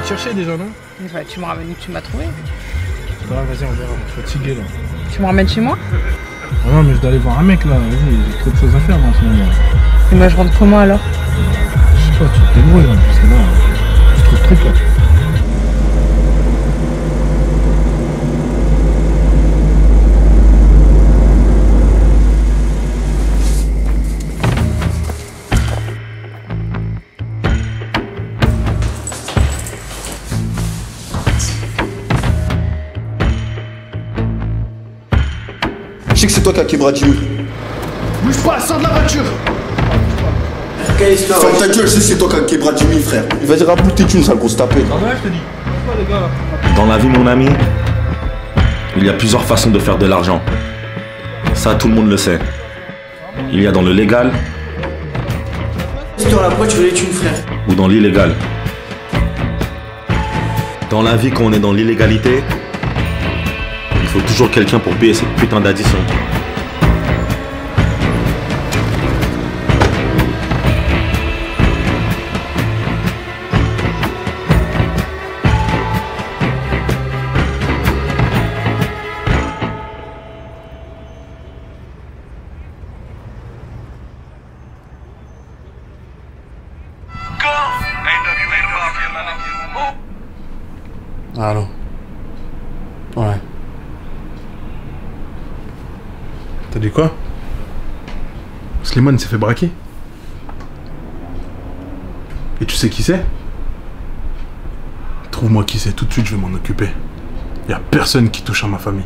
te chercher déjà, non? Bah, tu me ramènes où tu m'as trouvé. Ouais, vas-y, on verra. Je suis fatigué là. Tu me ramènes chez moi? Ah non, mais je dois aller voir un mec là. Vas-y, j'ai trop de choses à faire moi, en ce moment. Et moi, je rentre comment alors? Je sais pas, tu te débrouilles là, parce que là, je trouve trop quoi. Je sais que c'est toi qui as quebré Jimmy. Bouge pas, sors de la voiture. Ferme ta gueule, je sais que c'est toi qui as quebré Jimmy, frère. Il va dire à bout tes thunes, sale grosse tapée. Ah ouais, je te dis. Quoi les gars là? Dans la vie, mon ami, il y a plusieurs façons de faire de l'argent. Ça, tout le monde le sait. Il y a dans le légal Histoire là, pourquoi tu veux les thunes, frère? ou dans l'illégal. Dans la vie, quand on est dans l'illégalité, il faut toujours quelqu'un pour payer cette putain d'addition. Allô? Ouais. T'as dit quoi? Slimane s'est fait braquer. Et tu sais qui c'est? Trouve-moi qui c'est, tout de suite je vais m'en occuper. Y a personne qui touche à ma famille.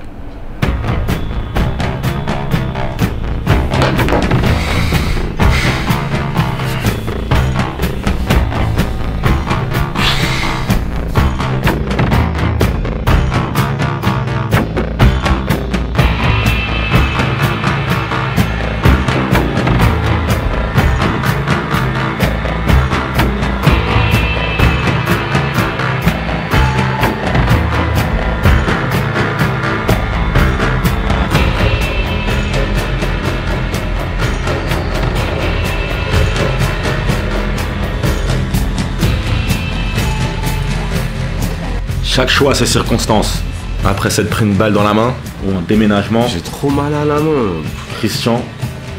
Chaque choix a ses circonstances. Après s'être pris une balle dans la main, ou un déménagement, J'ai trop mal à la main. Christian,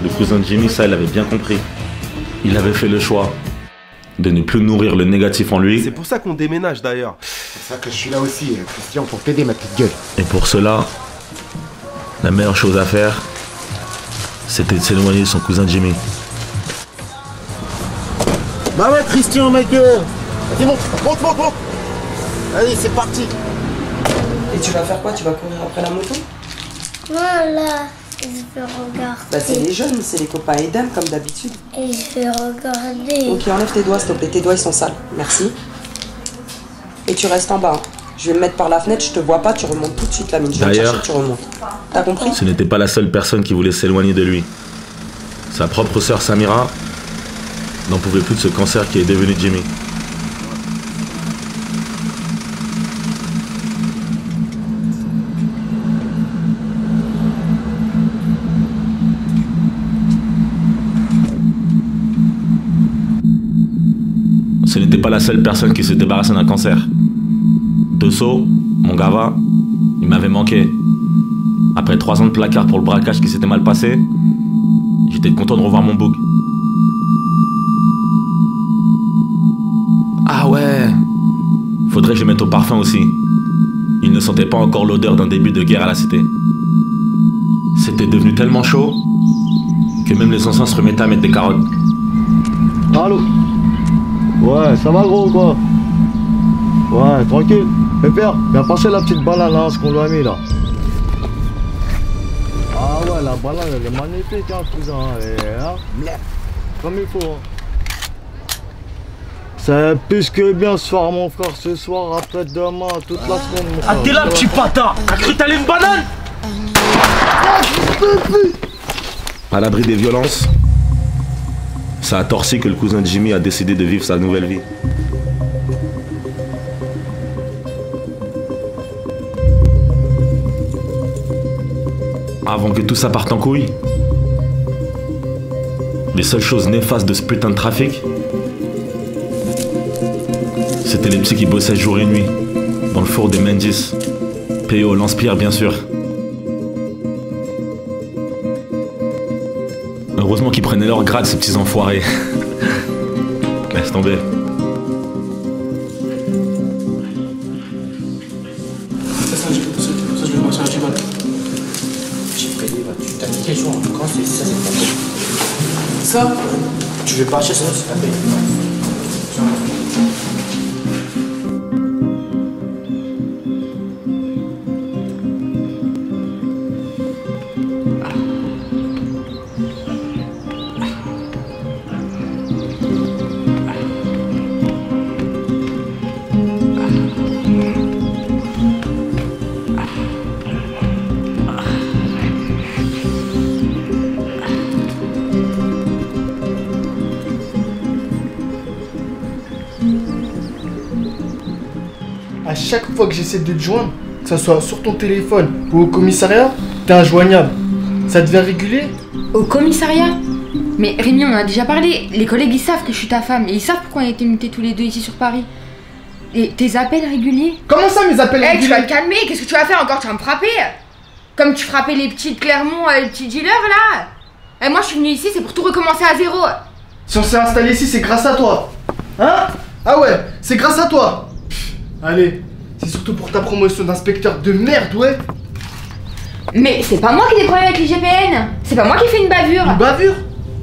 le cousin de Jimmy, ça il avait bien compris. Il avait fait le choix de ne plus nourrir le négatif en lui. C'est pour ça qu'on déménage d'ailleurs. C'est ça que je suis là aussi, Christian, pour t'aider, ma petite gueule. Et pour cela, la meilleure chose à faire, c'était de s'éloigner de son cousin Jimmy. Bah ouais, Christian, ma gueule. Vas-y, monte. Allez, c'est parti. Et tu vas faire quoi? Tu vas courir après la moto? Voilà, je vais regarder. Bah c'est les jeunes, c'est les copains Edem comme d'habitude. Et je vais regarder. Ok, enlève tes doigts s'il te plaît, tes doigts ils sont sales. Merci. Et tu restes en bas. Je vais me mettre par la fenêtre, je te vois pas, tu remontes tout de suite la mine. Je vais te D'ailleurs, chercher, tu remontes. T'as compris? Ce n'était pas la seule personne qui voulait s'éloigner de lui. Sa propre sœur Samira n'en pouvait plus de ce cancer qui est devenu Jimmy. Ce n'était pas la seule personne qui se débarrassait d'un cancer. Desso, mon gava, il m'avait manqué. Après 3 ans de placard pour le braquage qui s'était mal passé, j'étais content de revoir mon bouc. Ah ouais, faudrait que je mette au parfum aussi. Il ne sentait pas encore l'odeur d'un début de guerre à la cité. C'était devenu tellement chaud que même les anciens se remettaient à mettre des carottes. Allô? Ouais, ça va gros ou quoi? Ouais, tranquille. Pépère, viens passer la petite banane là, ce qu'on lui a mis là. Ah ouais, la banane elle est magnifique hein, cousin. Hein? Comme il faut. Hein. C'est plus que bien ce soir mon frère, ce soir, après demain, toute la semaine mon frère. Ah t'es là petit patin. T'as cru t'aller une banane? À l'abri des violences, ça a torsi que le cousin de Jimmy a décidé de vivre sa nouvelle vie. Avant que tout ça parte en couille, les seules choses néfastes de ce putain de trafic, C'était les petits qui bossaient jour et nuit, dans le four des Mendies. PO, Lance-Pierre, bien sûr. Heureusement qu'ils prenaient leur grade, ces petits enfoirés. Laisse tomber. Ça, je vais marcher un cheval. J'ai pris, tu t'as niqué, je vois. Quand c'est ça, c'est pas bon. Ça, tu veux partir, ça, c'est pas payé. À chaque fois que j'essaie de te joindre, que ce soit sur ton téléphone ou au commissariat, t'es injoignable. Ça devient régulier? Au commissariat? Mais Rémi, on en a déjà parlé. Les collègues, ils savent que je suis ta femme. Et ils savent pourquoi on a été mutés tous les deux ici sur Paris. Et tes appels réguliers? Comment ça, mes appels réguliers? Tu vas te calmer. Qu'est-ce que tu vas faire encore? Tu vas me frapper? Comme tu frappais les petits de Clermont, les petits dealers, là. Et moi, je suis venue ici, c'est pour tout recommencer à zéro. Si on s'est installé ici, c'est grâce à toi. Hein? Ah ouais, c'est grâce à toi. Allez, c'est surtout pour ta promotion d'inspecteur de merde, ouais. Mais c'est pas moi qui ai des problèmes avec les GPN. C'est pas moi qui ai fait une bavure. Une bavure?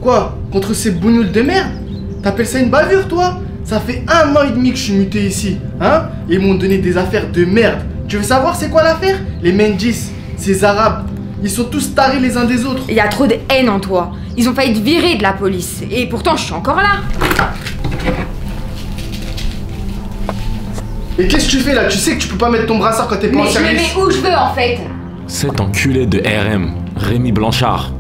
Quoi? Contre ces bougnoules de merde? T'appelles ça une bavure, toi? Ça fait 1 an et demi que je suis muté ici, hein? Et ils m'ont donné des affaires de merde. Tu veux savoir c'est quoi l'affaire? Les Mendies, ces Arabes, ils sont tous tarés les uns des autres. Il y a trop de haine en toi. Ils ont failli te virer de la police. Et pourtant, je suis encore là. Et qu'est-ce que tu fais là? Tu sais que tu peux pas mettre ton brassard quand t'es pas en Mais je le service. mets où je veux en fait. Cet enculé de RM, Rémi Blanchard.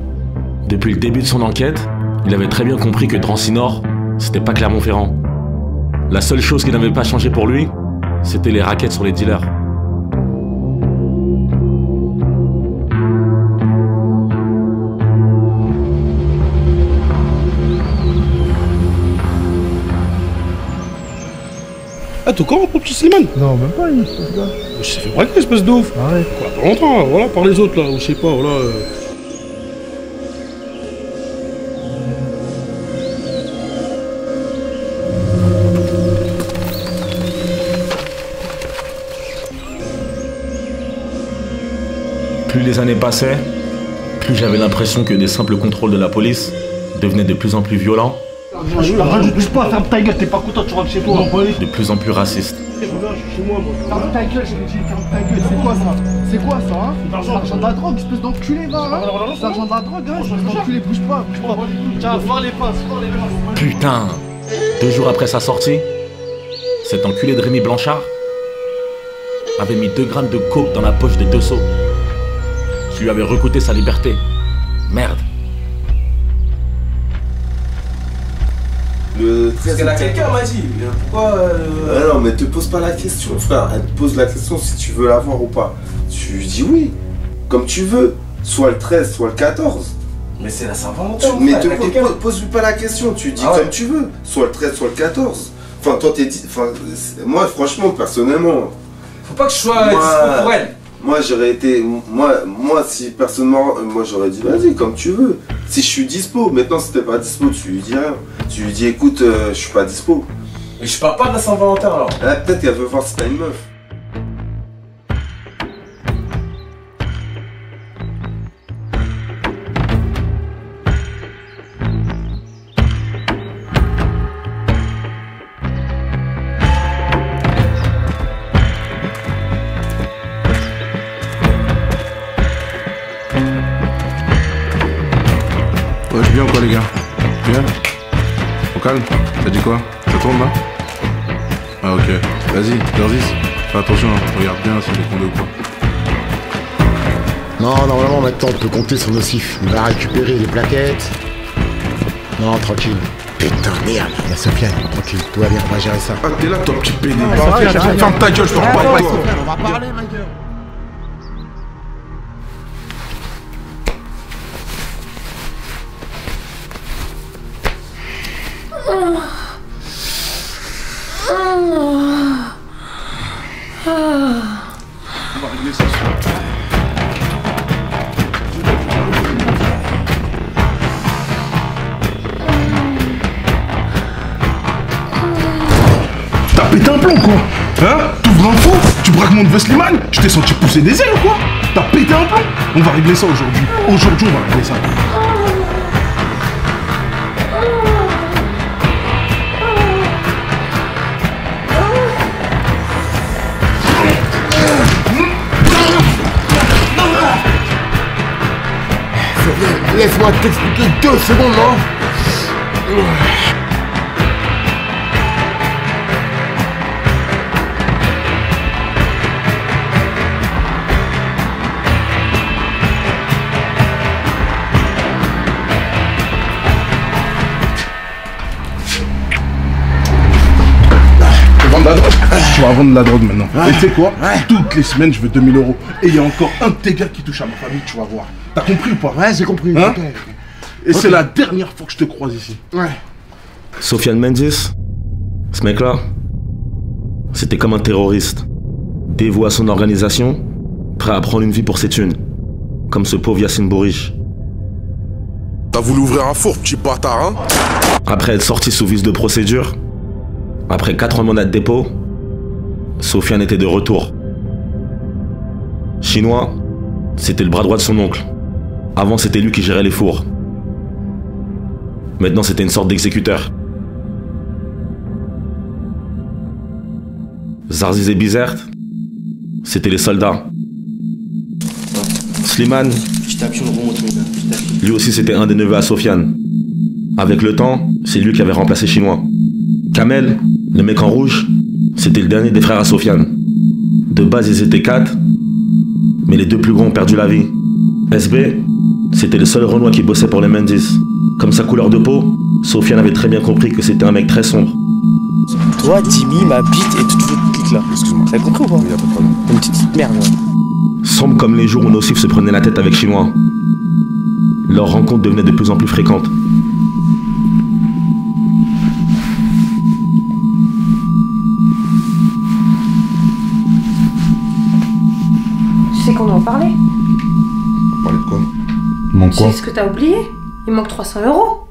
Depuis le début de son enquête, il avait très bien compris que Drancy Nord, c'était pas Clermont-Ferrand. La seule chose qui n'avait pas changé pour lui, c'était les raquettes sur les dealers. Ah, t'es encore un petit Slimane? Non, même pas, il se gars. Je s'est fait braquer, espèce de ouf. Arrête. Quoi, pas longtemps, voilà, par les autres, là, ou je sais pas, voilà. Plus les années passaient, plus j'avais l'impression que des simples contrôles de la police devenaient de plus en plus violents, Bouge pas, ferme ta gueule, t'es pas content, tu rentres chez toi. de plus en plus racistes. Ferme ta gueule, j'ai dit, ferme ta gueule. C'est quoi ça? C'est quoi ça, hein? L'argent de la drogue, espèce d'enculé, va, hein? L'argent de la drogue, hein? Espèce d'enculé, bouge pas. Tiens, voir les pinces, Putain! 2 jours après sa sortie, cet enculé de Rémi Blanchard avait mis 2 grammes de coke dans la poche de Dessau. Je lui avais recouté sa liberté. Merde. Parce qu'elle a quelqu'un m'a dit. Pourquoi non, mais te pose pas la question, frère. Elle te pose la question si tu veux l'avoir ou pas. Tu dis oui, comme tu veux. Soit le 13, soit le 14. Mais c'est la Saint-Valentin. Mais pose-lui pas la question. Tu dis comme tu veux. Soit le 13, soit le 14. Enfin, toi, t'es dit. Enfin, moi, franchement, personnellement. Faut pas que je sois dispo pour elle. Moi, j'aurais été. Moi, si personne moi, j'aurais dit, vas-y, comme tu veux. Si je suis dispo. Maintenant, si t'es pas dispo, tu lui dis rien. Tu lui dis, écoute, je suis pas dispo. Mais je parle pas de la Saint-Valentin alors. Ah, peut-être qu'elle veut voir si t'as une meuf. Ouais, je viens ou quoi, les gars? Bien? Au calme? T'as dit quoi? Ça tourne là? Ah, ok. Vas-y, Dorzis. Fais attention, hein. Regarde bien si j'ai condé ou pas. Non, normalement, maintenant, on peut compter sur nos sifs. Il va récupérer les plaquettes. Non, tranquille. Putain, merde. La Sofiane, tranquille. Tout va bien, on va gérer ça. Ah, t'es là, ton petit pédé. Sofiane, Ferme ta gueule, je te reparle pas. On va parler, ma gueule. Oh. veux Slimane? Je t'ai senti pousser des ailes ou quoi? T'as pété un plomb? On va régler ça aujourd'hui. Aujourd'hui, on va régler ça. Laisse-moi t'expliquer 2 secondes, non? Tu vas vendre de la drogue maintenant. Et tu sais quoi? Toutes les semaines, je veux 2000 €. Et il y a encore un de tes gars qui touche à ma famille, tu vas voir. T'as compris ou pas? Ouais, j'ai compris. Hein? Et c'est la dernière fois que je te croise ici. Ouais. Sofiane Mendes, ce mec-là, c'était comme un terroriste. Dévoué à son organisation, prêt à prendre une vie pour ses thunes. Comme ce pauvre Yassine Bourriche. T'as voulu ouvrir un four, petit bâtard, hein? Après être sorti sous vice de procédure, après 4 ans de mandat de dépôt, Sofiane était de retour. Chinois, c'était le bras droit de son oncle. Avant, c'était lui qui gérait les fours. Maintenant, c'était une sorte d'exécuteur. Zarziz et Bizert, c'était les soldats. Slimane, lui aussi, c'était un des neveux à Sofiane. Avec le temps, c'est lui qui avait remplacé Chinois. Kamel, le mec en rouge, c'était le dernier des frères à Sofiane. De base, ils étaient 4, mais les 2 plus grands ont perdu la vie. SB, c'était le seul Renoir qui bossait pour les Mendes. Comme sa couleur de peau, Sofiane avait très bien compris que c'était un mec très sombre. Toi, Timmy, ma bite et toute votre clique là. Excuse-moi. T'as compris ou pas? Il y a pas de problème. Une petite merde, ouais. Sombre comme les jours où Nocif se prenait la tête avec Chinois. Leurs rencontres devenaient de plus en plus fréquentes. Tu sais qu'on doit en parler. Parler de quoi? Il manque Tu quoi? sais ce que t'as oublié? Il manque 300 €.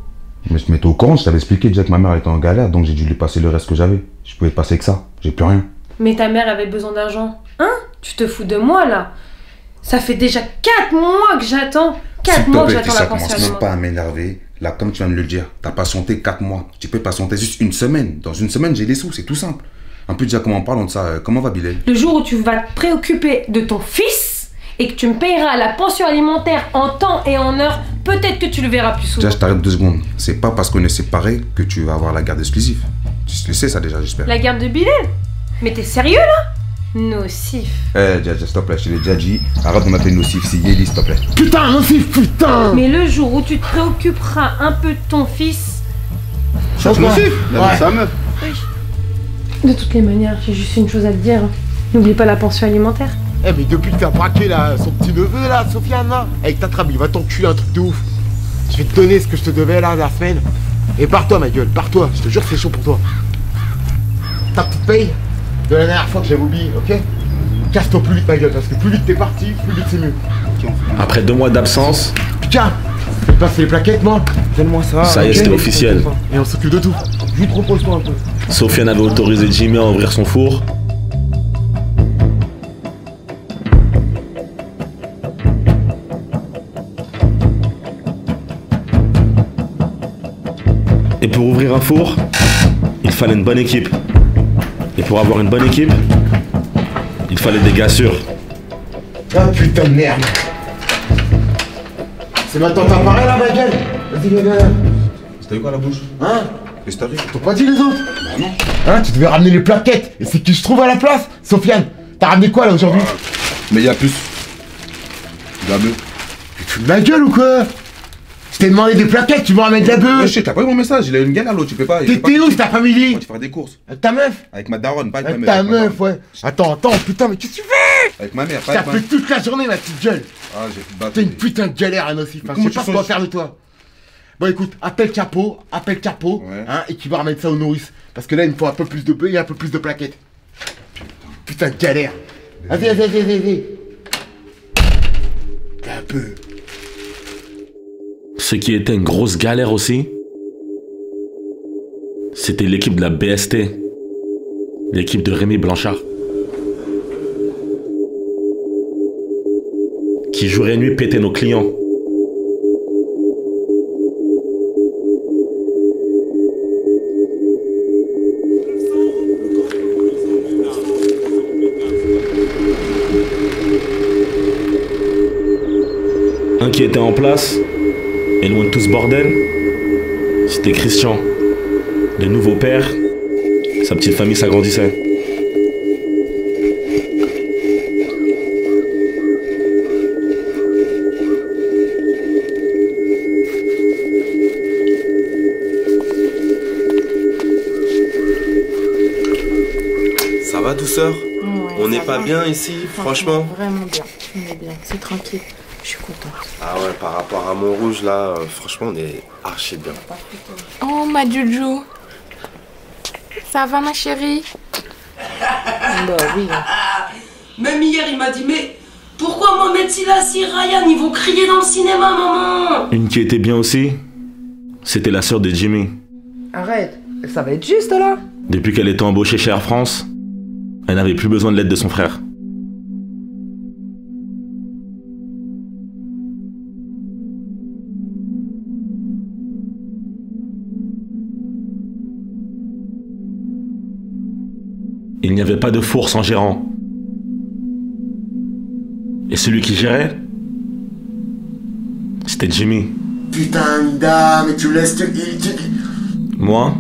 Mais je m'étais au courant, je t'avais expliqué déjà que ma mère était en galère, donc j'ai dû lui passer le reste que j'avais. Je pouvais passer que ça, j'ai plus rien. Mais ta mère avait besoin d'argent. Hein? Tu te fous de moi là? Ça fait déjà 4 mois que j'attends. 4 mois que j'attends la pension commence même pas à m'énerver. Là, comme tu viens de le dire, t'as patienté 4 mois. Tu peux patienter juste une semaine. Dans une semaine, j'ai les sous, c'est tout simple. En plus, déjà, comment en parlant de ça, comment va Bilal? Le jour où tu vas te préoccuper de ton fils et que tu me payeras la pension alimentaire en temps et en heure, peut-être que tu le verras plus souvent. Déjà, je t'arrête 2 secondes. C'est pas parce qu'on est séparés que tu vas avoir la garde exclusive. Tu le sais ça déjà, j'espère. La garde de Bilal? Mais t'es sérieux là? Nocif. Déjà, s'il te plaît, je te l'ai déjà dit. Arrête de m'appeler Nocif, c'est Yéli, s'il te plaît. Putain, Nocif, putain! Mais le jour où tu te préoccuperas un peu de ton fils... Change Nocif? Ouais. Sa meuf. Oui. De toutes les manières, j'ai juste une chose à te dire. N'oublie pas la pension alimentaire. Eh mais depuis que t'as braqué là, son petit neveu là, Sofiane là, avec ta trame, il va t'enculer un truc de ouf. Je vais te donner ce que je te devais là la semaine. Et pars-toi ma gueule, pars-toi, je te jure que c'est chaud pour toi. Ta petite paye de la dernière fois que j'avais oublié, ok? Casse-toi plus vite ma gueule, parce que plus vite t'es parti, plus vite c'est mieux. Après 2 mois d'absence, Putain, je vais passer les plaquettes moi. Donne-moi ça. ça y est, c'était officiel. Et on s'occupe de tout. Juste repose-toi un peu. Sofiane avait autorisé Jimmy à ouvrir son four. Et pour ouvrir un four, il fallait une bonne équipe. Et pour avoir une bonne équipe, il fallait des gars sûrs. Ah putain de merde. C'est maintenant que t'as parlé là ma gueule. Vas-y viens là. C'était quoi la bouche? Hein? Qu'est-ce que t'arrives? T'as pas dit les autres? Bah non. Hein? Tu devais ramener les plaquettes. Et c'est qui je trouve à la place? Sofiane, t'as ramené quoi là aujourd'hui? Mais y'a plus. De la bœuf. Tu te fous de ma gueule ou quoi? Je t'ai demandé des plaquettes, tu me ramènes de la bœuf. Wesh, t'as pas eu mon message, il a eu une galère l'autre, tu peux pas. T'étais où, c'est ta famille? Tu faire des courses. Avec ta meuf? Avec ma daronne, pas avec Avec ma ta mère. meuf, ouais. Attends, putain, mais qu'est-ce que tu fais? Avec ma mère, Je pas avec ma t'appelle toute la journée, ma petite gueule. Ah, j'ai fait battre. T'es une putain de galère, un aussi. Enfin, je sais pas ce qu'on va faire de toi. Bon, écoute, appelle Capo, Ouais. hein, et qui va remettre ça aux nourrices. Parce que là, il me faut un peu plus de bœufs et un peu plus de plaquettes. Putain de galère. Vas-y. Un peu. Ce qui était une grosse galère aussi, c'était l'équipe de la BST, l'équipe de Rémi Blanchard. qui jour et nuit pétait nos clients. Un qui était en place, et loin de tout ce bordel, c'était Christian, le nouveau père. Sa petite famille s'agrandissait. Ça va, douceur? On n'est pas bien ici, franchement? Vraiment bien, on est bien, c'est tranquille. Je suis contente. Ah ouais, par rapport à Montrouge, là, franchement, on est archi bien. Oh ma Joujou. Ça va ma chérie? Bah oui. Même hier, il m'a dit, mais pourquoi Mohamed Silas et Ryan, ils vont crier dans le cinéma, maman? Une qui était bien aussi, c'était la sœur de Jimmy. Arrête, ça va être juste là. Depuis qu'elle était embauchée chez Air France, elle n'avait plus besoin de l'aide de son frère. Il n'y avait pas de four sans gérant. Et celui qui gérait, c'était Jimmy. Putain, Nida, mais tu me laisses Moi,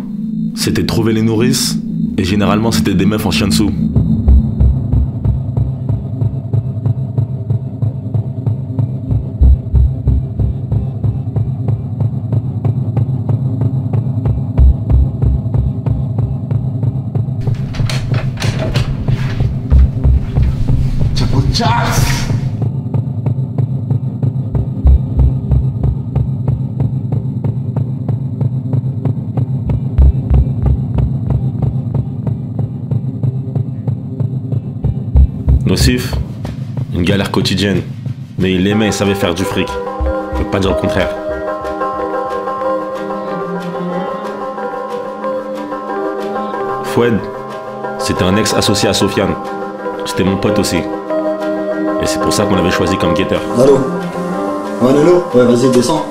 c'était trouver les nourrices, et généralement c'était des meufs en chien dessous. Nocif, une galère quotidienne, mais il aimait et savait faire du fric. Je peux pas dire le contraire. Foued, c'était un ex associé à Sofiane. C'était mon pote aussi. Et c'est pour ça qu'on l'avait choisi comme guetteur. Allô? Ouais, Lolo? Ouais, vas-y, descends.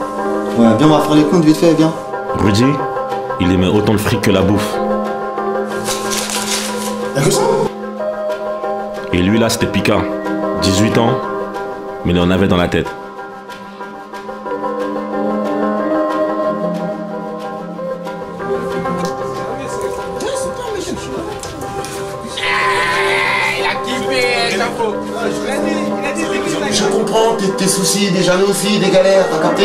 Ouais, viens, on va faire les comptes vite fait, viens. Rudy, il aimait autant le fric que la bouffe. Et lui là, c'était Pika. 18 ans, mais il en avait dans la tête. Je comprends tes soucis, des jalousies, des galères, t'as capté?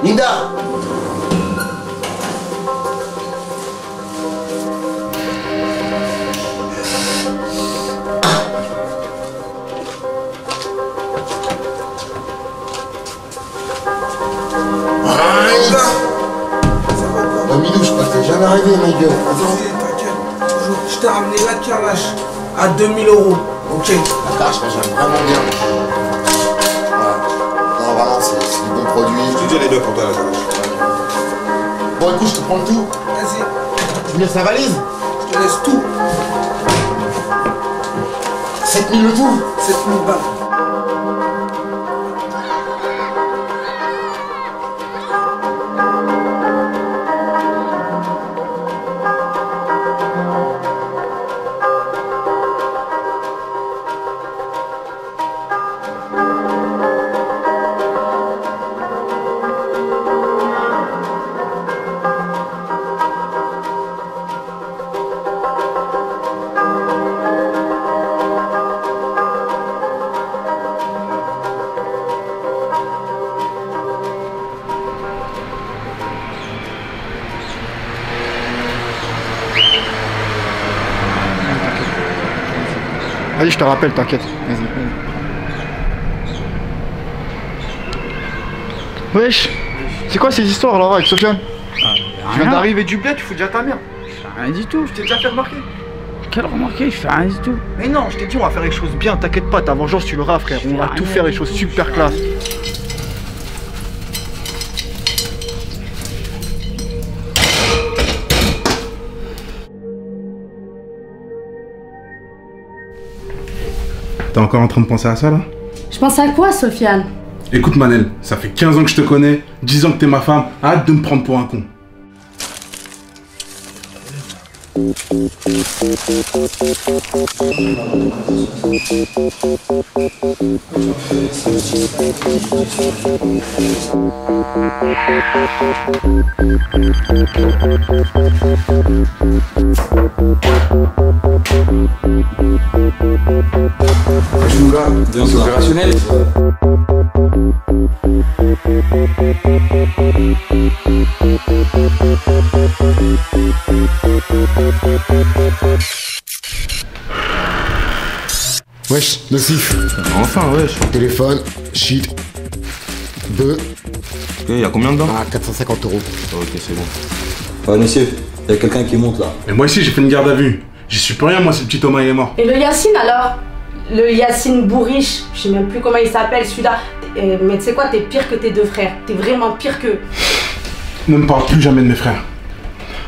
Linda! Milou, je crois que t'es jamais arrivé, ma gueule. T'inquiète, toujours. Je t'ai ramené la calache à 2000 €. Ok. La calache, moi j'aime vraiment bien. Ouais. Non, vraiment, c'est du bon produit. Je te dis les deux pour toi, la calache. Bon, écoute, je te prends le tout. Vas-y. Tu me laisses la valise? Je te laisse tout. 7000 le tout? 7000 balles. Vas-y, je te rappelle, t'inquiète. Vas-y. Wesh, c'est quoi ces histoires là avec Sofiane? Tu viens d'arriver du bled, tu fous déjà ta mère. Je fais rien du tout. Je t'ai déjà fait remarquer. Quel remarqué? Je fais rien du tout. Mais non, je t'ai dit, on va faire les choses bien, t'inquiète pas, ta vengeance tu l'auras, frère. On va tout faire les choses super classe. T'es encore en train de penser à ça là? Je pense à quoi, Sofiane? Écoute Manel, ça fait 15 ans que je te connais, 10 ans que t'es ma femme, arrête de me prendre pour un con. C'est opérationnel. Wesh, nocif. Enfin, wesh. Téléphone, shit. 2. Il y a combien dedans? Ah, 450 €. Ok, c'est bon. Ouais, monsieur, il y a quelqu'un qui monte là. Mais moi ici, j'ai fait une garde à vue. J'y suis plus rien, moi, si le petit Thomas il est mort. Et le Yacine alors? Le Yacine Bourriche, je sais même plus comment il s'appelle celui-là. Mais tu sais quoi, t'es pire que tes deux frères. T'es vraiment pire que... Ne me parle plus jamais de mes frères.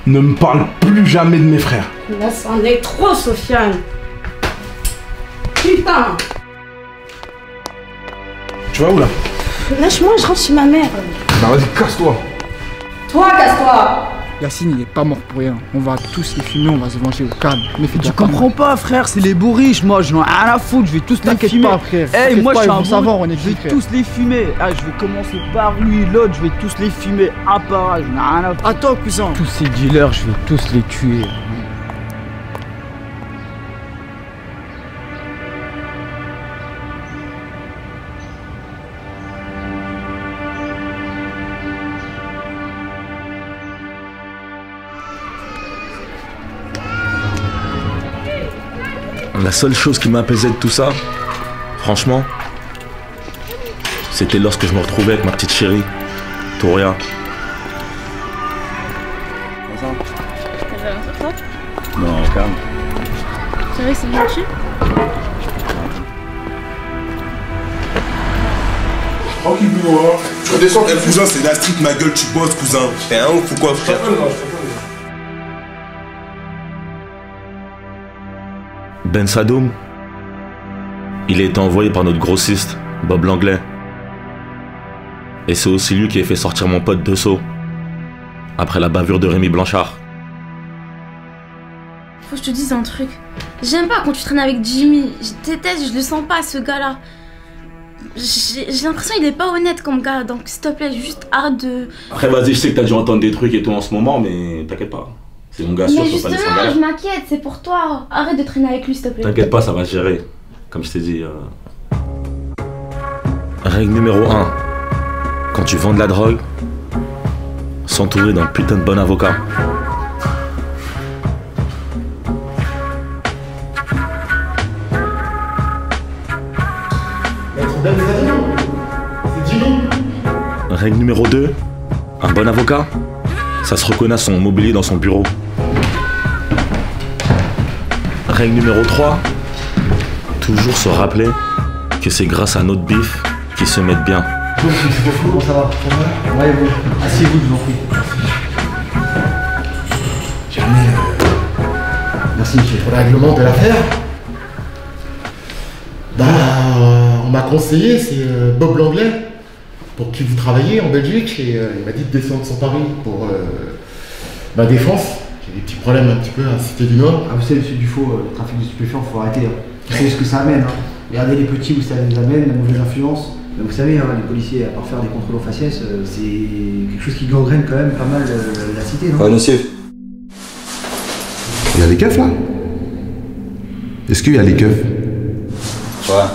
Ne me parle plus jamais de mes frères. Là, c'en est trop, Sofiane. Putain! Tu vas où là? Lâche-moi, je rentre chez ma mère. Bah vas-y, casse-toi. Toi, casse-toi! Yacine, il est pas mort pour rien. On va tous les fumer, on va se venger au calme. Mais fais Tu comprends pas, frère, c'est les bourriches. Moi, je n'en ai rien à foutre, je vais tous les T'inquiète fumer. pas, frère. Hey, T'inquiète moi, pas, je suis ils un vont savoir, on est je vais frère. tous les fumer. Ah, je vais commencer par lui, l'autre, je vais tous les fumer un par un. Je n'ai rien à foutre. Attends, cousin. Tous ces dealers, je vais tous les tuer. La seule chose qui m'apaisait de tout ça, franchement, c'était lorsque je me retrouvais avec ma petite chérie, Touria. Non, calme. C'est vrai que c'est gentil. Tranquille, hein. Je redescends. Eh, cousin, c'est la street, ma gueule, tu bosses, cousin. T'es un ouf ou quoi, frère? Ben Sadoum, il a été envoyé par notre grossiste, Bob Langlais. Et c'est aussi lui qui a fait sortir mon pote Dessau, après la bavure de Rémi Blanchard. Faut que je te dise un truc. J'aime pas quand tu traînes avec Jimmy. Je déteste, je le sens pas, ce gars-là. J'ai l'impression qu'il est pas honnête comme gars, donc s'il te plaît, juste arrête de... Après vas-y, je sais que t'as dû entendre des trucs et tout en ce moment, mais t'inquiète pas. C'est mon gars sûr, Mais je peux pas laisser en justement, galère. je m'inquiète, c'est pour toi. Arrête de traîner avec lui, s'il te plaît. T'inquiète pas, ça va se gérer. Comme je t'ai dit. Règle numéro 1. Quand tu vends de la drogue, s'entourer d'un putain de bon avocat. Règle numéro 2. Un bon avocat, ça se reconnaît à son mobilier dans son bureau. Règle numéro 3. Toujours se rappeler que c'est grâce à notre bif qu'ils se mettent bien. Comment ça va? Ça va? Ouais, vous. Asseyez-vous, je vous en prie. Merci, monsieur. Pour le règlement de l'affaire, bah, on m'a conseillé, c'est Bob Langlais, pour qui vous travaillez en Belgique, et il m'a dit de descendre sur Paris pour ma défense. J'ai des petits problèmes un petit peu à la Cité du Nord. Ah, vous savez, monsieur Dufault, le trafic de stupéfiants, faut arrêter. Hein. Vous savez ce que ça amène. Hein. Regardez les petits où ça les amène, la mauvaise influence. Mais vous savez, hein, les policiers, à part faire des contrôles aux faciès, c'est quelque chose qui gangrène quand même pas mal la cité, non? Ouais, monsieur. Il y a les keufs là? Est-ce qu'il y a les keufs? Ouais.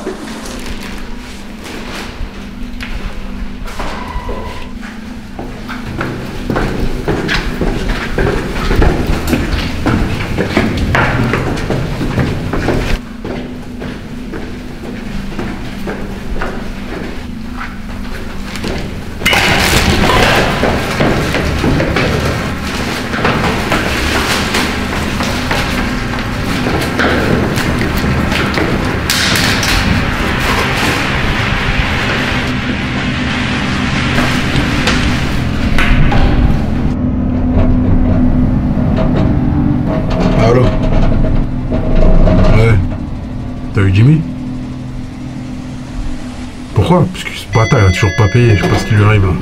quoi? Parce que ce bâtard il a toujours pas payé, je sais pas ce qui lui arrive là.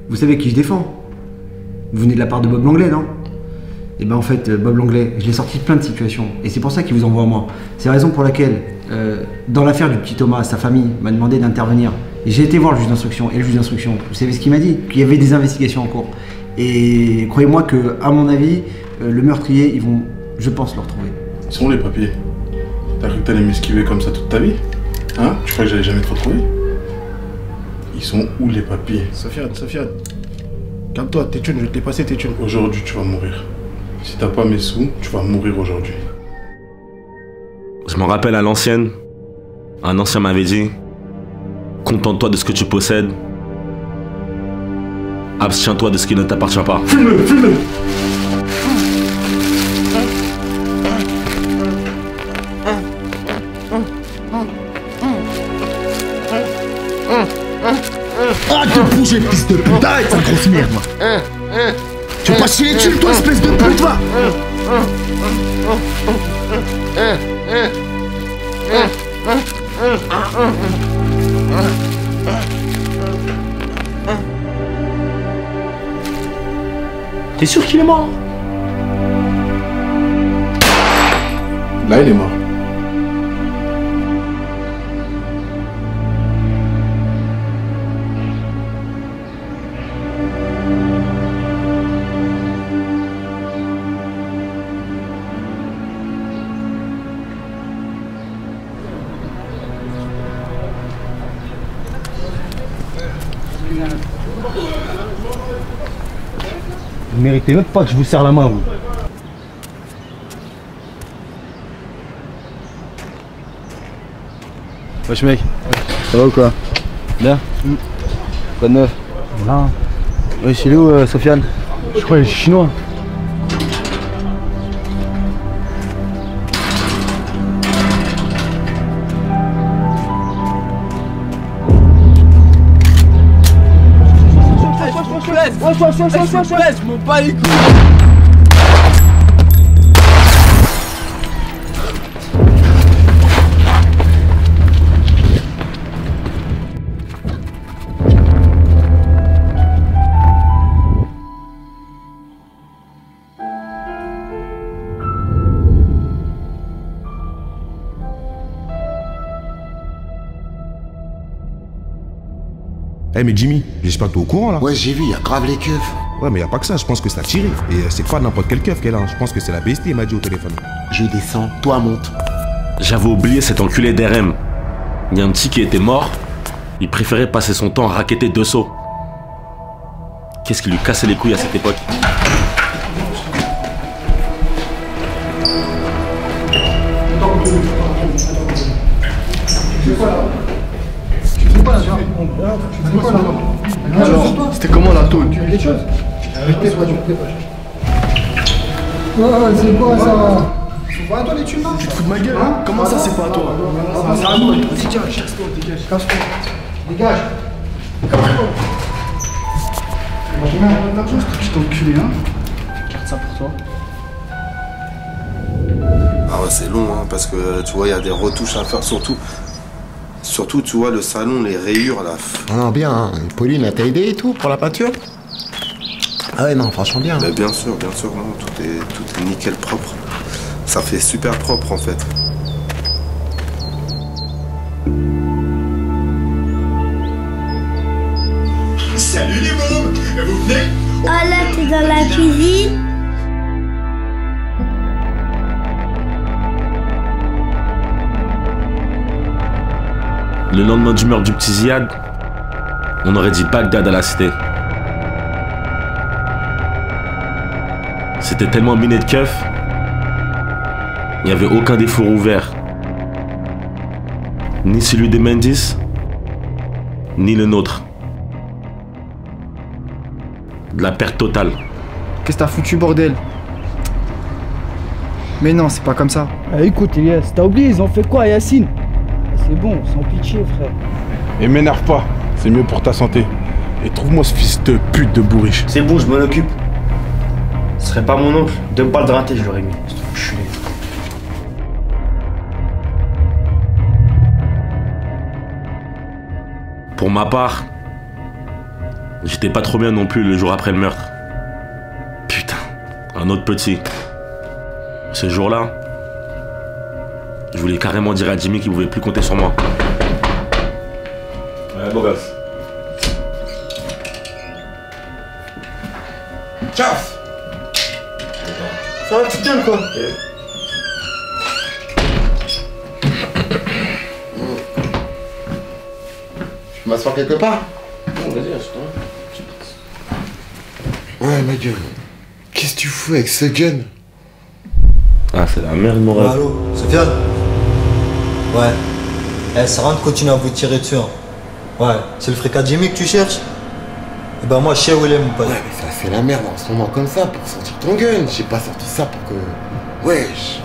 Vous savez qui je défends? Vous venez de la part de Bob Langlais, non? Et ben en fait, Bob Langlais, je l'ai sorti de plein de situations. Et c'est pour ça qu'il vous envoie à moi. C'est la raison pour laquelle, dans l'affaire du petit Thomas, sa famille m'a demandé d'intervenir. Et j'ai été voir le juge d'instruction. Et le juge d'instruction, vous savez ce qu'il m'a dit? Qu'il y avait des investigations en cours. Et croyez-moi que, à mon avis, le meurtrier, ils vont, je pense, le retrouver. Ils sont où les papiers? T'as cru que t'allais m'esquiver comme ça toute ta vie? Hein? Tu crois que j'allais jamais te retrouver? Ils sont où les papiers? Sofiane, calme-toi, tes thunes, je vais te les passer tes thunes. Aujourd'hui, tu vas mourir. Si t'as pas mes sous, tu vas mourir aujourd'hui. Je m'en rappelle à l'ancienne. Un ancien m'avait dit, contente-toi de ce que tu possèdes. Abstiens-toi de ce qui ne t'appartient pas. Fume-le, fume-le! Arrête de bouger, fils de pute! Arrête, sale grosse merde, moi! Tu veux pas chier les thunes, toi, espèce de pute, va! T'es sûr qu'il est mort? Là, il est mort. Vous méritez même pas que je vous serre la main, vous. Wesh mec, ça va ou quoi? Bien? Quoi de neuf? Là. Wesh, il est où Sofiane? Je crois qu'il est chinois. Je m'en bats les couilles. Eh mais Jimmy, j'espère que t'es au courant là. Ouais, j'ai vu, y'a grave les keufs. Ouais mais y'a pas que ça, je pense que ça a tiré. Et c'est pas n'importe quel keuf qu'elle a, je pense que c'est la bestie, il m'a dit au téléphone. Je descends, toi monte. J'avais oublié cet enculé d'RM. Il y a un petit qui était mort, il préférait passer son temps à racketter Dessau. Qu'est-ce qui lui cassait les couilles à cette époque? Alors, c'était comment la tôle? Tu as quelque chose? Arrêtez, toi, tu Ouais, c'est quoi ça? C'est pas à toi les thunes là? Tu te fous de ma gueule hein? Comment ça c'est pas à toi? C'est à moi, dégage, casse-toi, dégage. Casse-toi. Dégage. Casse-toi. Tu m'as l'argent, ce petit enculé hein? Garde ça pour toi. Ah ouais, c'est long hein, parce que tu vois, il y a des retouches à faire surtout tu vois le salon, les rayures là. Ah non, bien, hein. Pauline, elle t'a aidé et tout pour la peinture? Ah ouais, non, franchement bien. Mais bien sûr, non, tout est nickel propre. Ça fait super propre en fait. Salut les mômes, vous venez? Oh là, t'es dans la cuisine? Le lendemain du meurtre du petit Ziad, on aurait dit Bagdad à la cité. C'était tellement miné de keufs, il n'y avait aucun des fours ouverts. Ni celui des Mendes, ni le nôtre. De la perte totale. Qu'est-ce que t'as foutu, bordel? Mais non, c'est pas comme ça. Ah, écoute, Elias, t'as oublié, ils ont fait quoi à Yacine? C'est bon, sans pitié, frère. Et m'énerve pas, c'est mieux pour ta santé. Et trouve-moi ce fils de pute de bourriche. C'est bon, je m'en occupe. Ce serait pas mon oncle, 2 balles de raté, je l'aurais mis. Pour ma part, j'étais pas trop bien non plus le jour après le meurtre. Putain, un autre petit. Ce jour-là, je voulais carrément dire à Jimmy qu'il pouvait plus compter sur moi. Ouais, beau gosse. Ciao. Ça va, tu tiens quoi? Je m'assois quelque part? Vas-y, assieds-toi. Ouais, ma gueule. Qu'est-ce que tu fous avec ce gun? Ah, c'est la merde, mon rêve. Allô, Sofiane? Ouais. Eh, ça rentre, continue à vous tirer dessus. Hein. Ouais, c'est le fricot Jimmy que tu cherches? Eh ben moi, je sais où il est, mon pote. Ouais, mais ça, c'est la merde en ce moment comme ça pour sortir ton gun. J'ai pas sorti ça pour que... Wesh.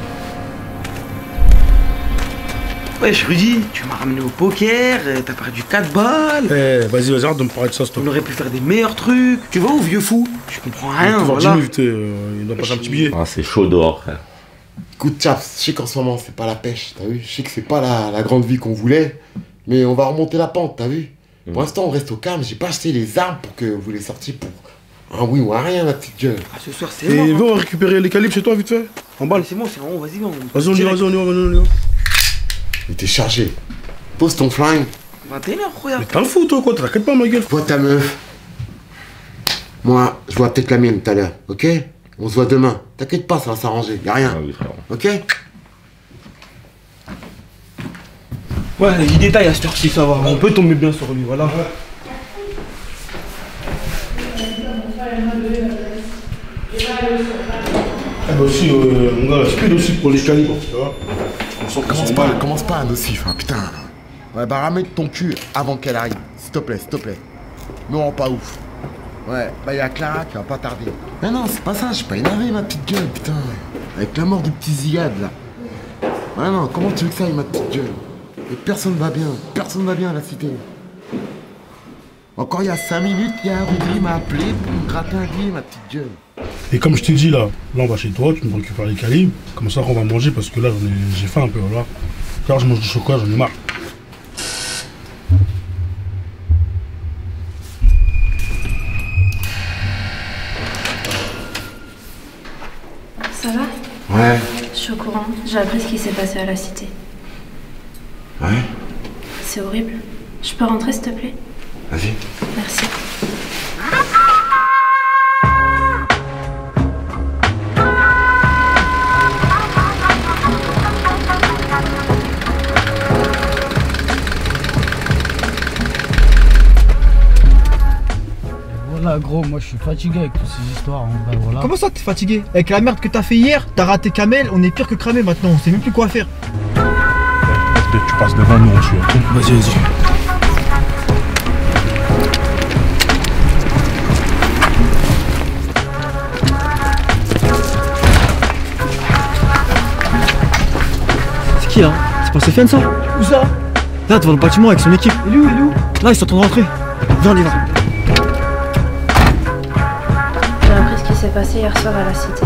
Wesh, Rudy, tu m'as ramené au poker, t'as perdu 4 balles. Eh, vas-y, arrête de me parler de ça, s'il te plaît. On aurait pu faire des meilleurs trucs. Tu vas où, vieux fou? Je comprends rien, Il voilà. il doit passer un petit billet. Ah, c'est chaud dehors, frère. Écoute, Chaps, je sais qu'en ce moment, c'est pas la pêche, t'as vu? Je sais que c'est pas la grande vie qu'on voulait, mais on va remonter la pente, t'as vu? Pour l'instant, on reste au calme. J'ai pas acheté les armes pour que vous les sortiez pour un oui ou un rien, ma petite gueule. Ah, ce soir, c'est Et bon. va récupérer les calibres chez toi, vite fait. En balle. C'est bon, c'est bon, vas-y, on. Vas-y, on y va, on y va. Il était chargé. Pose ton flingue. 21h, regarde. Mais t'as le fou, toi, quoi? T'inquiète pas, ma gueule. Vois ta meuf. Moi, je vois peut-être la mienne tout à l'heure, ok? On se voit demain. T'inquiète pas, ça va s'arranger. Y'a rien. Ah oui, frère. Ok? Ouais, les détails à cette heure-ci, ça va. On peut tomber bien sur lui, voilà. Ah bah aussi, mon gars, speed aussi pour les calibres, tu vois. Commence pas à nocif, hein, putain. Ouais, bah ramène ton cul avant qu'elle arrive. S'il te plaît, s'il te plaît. Non, pas ouf. Ouais, bah y'a Clara qui va pas tarder. Mais non, c'est pas ça, je suis pas énervé, ma petite gueule, putain. Avec la mort du petit Ziad, là. Ouais, non, comment tu veux que ça aille, ma petite gueule? Et personne va bien à la cité. Encore il y a 5 minutes, il y a Rudy qui m'a appelé pour me gratter un billet, ma petite gueule. Et comme je t'ai dit, là on va chez toi, tu me récupères les calibres. Comme ça, on va manger parce que là, j'ai faim un peu, voilà. Là, je mange du chocolat, j'en ai marre. Ça va? Ouais. Je suis au courant. J'ai appris ce qui s'est passé à la cité. Ouais. C'est horrible. Je peux rentrer, s'il te plaît? Vas-y. Merci. Voilà gros, moi je suis fatigué avec toutes ces histoires, en vrai, voilà. Comment ça t'es fatigué? Avec la merde que t'as fait hier, t'as raté Kamel, on est pire que cramé maintenant, on sait même plus quoi faire. Tu passes devant nous, tu vois. Vas-y, vas-y. C'est qui là? C'est pas Sofiane ça? Où ça? Là devant le bâtiment avec son équipe. Il est où? Là ils sont en train de rentrer. Viens on y va. J'ai appris ce qui s'est passé hier soir à la cité.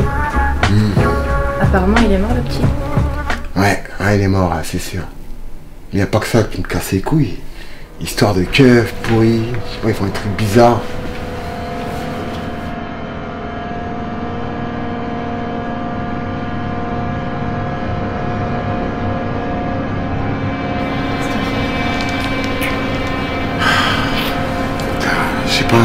Apparemment, il est mort, le petit. Ouais, il est mort, c'est sûr. Il n'y a pas que ça qui me casse les couilles. Histoire de keufs pourris, je sais pas, ils font des trucs bizarres. Je sais pas.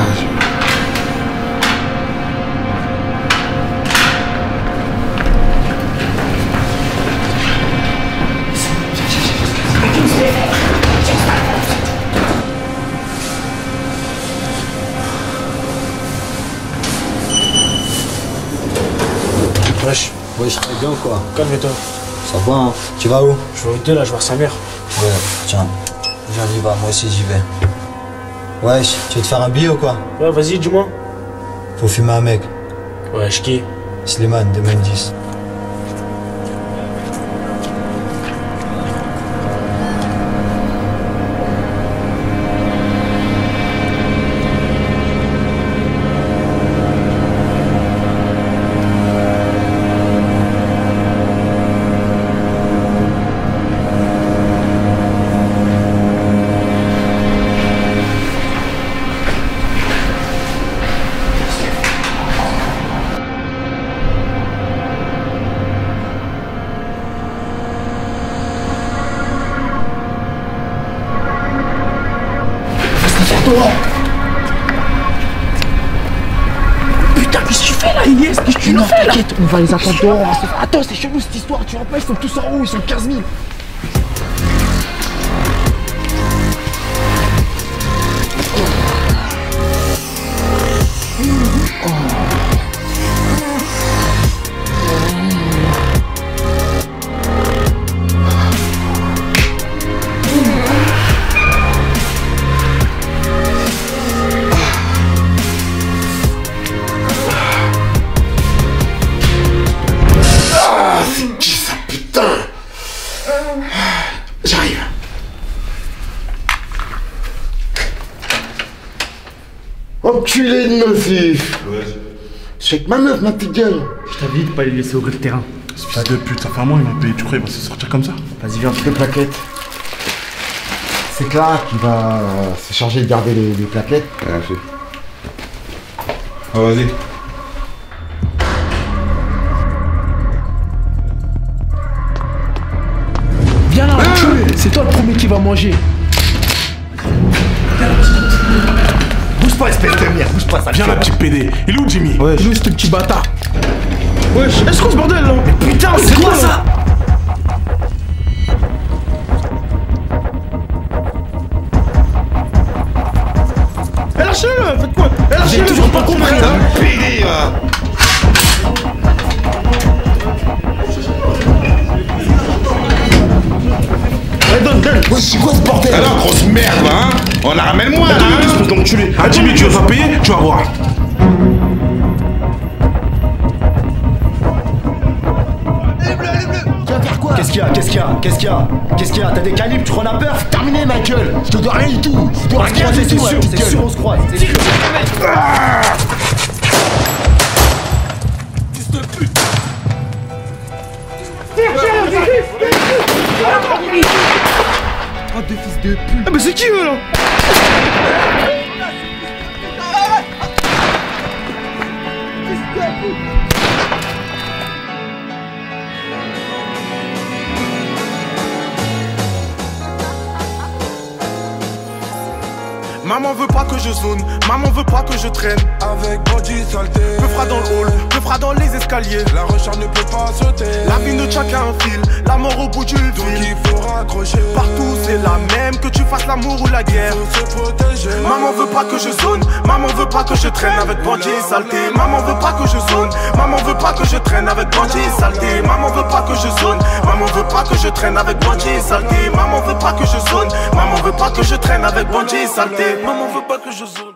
Wesh. Ouais, je bien ou quoi? Calme-toi. Ça va, hein? Tu vas où? Je vais au thé là, je vais voir sa mère. Ouais, tiens. Viens, on y va, moi aussi j'y vais. Wesh, tu veux te faire un billet ou quoi? Ouais, vas-y, dis-moi. Faut fumer un mec. Wesh, qui? Slimane, de Mendy. Putain, qu'est-ce que tu fais là, Ilyes? Qu'est-ce que tu nous fais là? T'inquiète, on va les attendre dehors. Attends, c'est chelou cette histoire, tu vois pas, ils sont tous en haut, ils sont 15 000. J'arrive. Enculé de nocif. Ouais. Je suis avec ma meuf, ma petite gueule. Je t'avais dit de pas les laisser ouvrir le terrain. Ce fils de pute, ça fait un mois, il m'a payé. Tu crois qu'il va se sortir comme ça? Vas-y, viens, fais plaquettes. C'est Clara qui va se charger de garder les plaquettes. Merci. Ah, vas-y. Viens là, c'est toi le premier qui va manger. Bouge pas, espèce de merde, bouge pas, ça. Viens là, petit PD. Il est où Jimmy? Ouais. Il est où ce petit bâtard? Wesh, est-ce qu'on se bordel là? Mais putain, c'est quoi ça? Eh, lâchez-le, faites quoi? Eh, lâchez-le, j'ai toujours pas compris, hein? PD, va. Donne. Ouais, c'est quoi ce bordel? Alors, grosse merde, hein? On la ramène-moi, là, hein? D'enculé. Ah, Jimmy, tu vas pas payer? Tu vas voir. Qu'est-ce qu'il y a? T'as des calibres, tu crois la peur? C'est terminé, ma gueule. Je te dois rien du tout. Je te dois rien du tout, c'est sûr, on se croise. C'est sûr. Fils de pute. Oh, deux fils de pute. Ah, mais c'est qui eux là? Maman veut pas que je zone, maman veut pas que je traîne. Avec body saleté, peu fera dans le hall, peu fera dans les escaliers. La recharge ne peut pas sauter. La vie de chacun un fil, la mort au bout du fil. Donc il faut raccrocher. Partout c'est la même, que tu fasses l'amour ou la guerre. Faut se protéger. Maman veut pas que je zone, maman veut pas que je traîne avec bandit saleté. Maman veut pas que je zone, maman veut pas que je traîne avec bandit saleté. Maman veut pas que je zone, maman veut pas que je traîne avec bandit saleté. Maman veut pas que je zone, maman veut pas que je traîne avec bandit saleté. Maman veut pas que je zone.